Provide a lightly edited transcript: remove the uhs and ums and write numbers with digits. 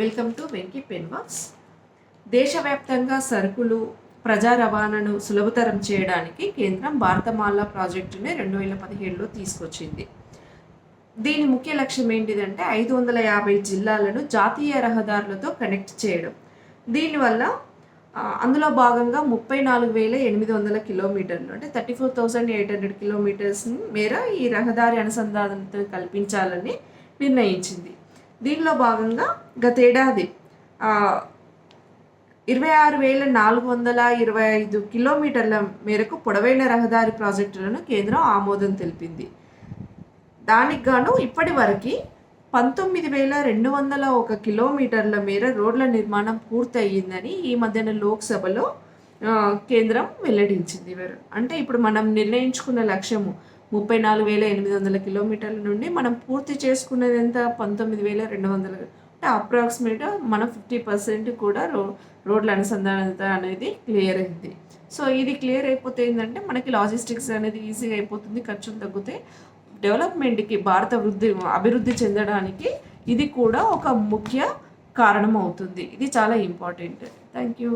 Welcome to Venky pen works. దేశవ్యాప్తంగా సరుకులు ప్రజా రవాణాను సులభతరం చేయడానికి కేంద్రం భారతమాల ప్రాజెక్టుని 2017లో తీసుకొచ్చింది. దీని ముఖ్య లక్ష్యం ఏంటిదంటే 550 జిల్లాలను జాతీయ రహదారులతో కనెక్ట్ చేయడం. దీనివల్ల అందులో భాగంగా 34,800 కిలోమీటర్లు అంటే 34,800 కిలోమీటర్స్ మేర ఈ రహదారి అనుసంధానత కల్పించాలని నిర్ణయించింది. దీనిలో భాగంగా గతేడాది 26,425 కిలోమీటర్ల మేరకు పొడవైన రహదారి ప్రాజెక్టులను కేంద్రం ఆమోదం తెలిపింది. దానికి గాను ఇప్పటి వరకు 19,201 కిలోమీటర్ల మేర రోడ్ల నిర్మాణం పూర్తయిందని ఈ మధ్యన లోక్సభలో కేంద్రం వెల్లడించింది. అంటే ఇప్పుడు మనం నిర్ణయించుకున్న లక్ష్యము 34,800 కిలోమీటర్ల నుండి మనం పూర్తి చేసుకున్నది ఎంత 19,200. అంటే అప్రాక్సిమేట్ మనం 50% కూడా రోడ్ల అనుసంధానత అనేది క్లియర్ అయింది. సో ఇది క్లియర్ అయిపోతే ఏంటంటే మనకి లాజిస్టిక్స్ అనేది ఈజీగా అయిపోతుంది, ఖర్చులు తగ్గుతాయి. డెవలప్మెంట్కి అభివృద్ధి చెందడానికి ఇది కూడా ఒక ముఖ్య కారణం అవుతుంది. ఇది చాలా ఇంపార్టెంట్. Thank you.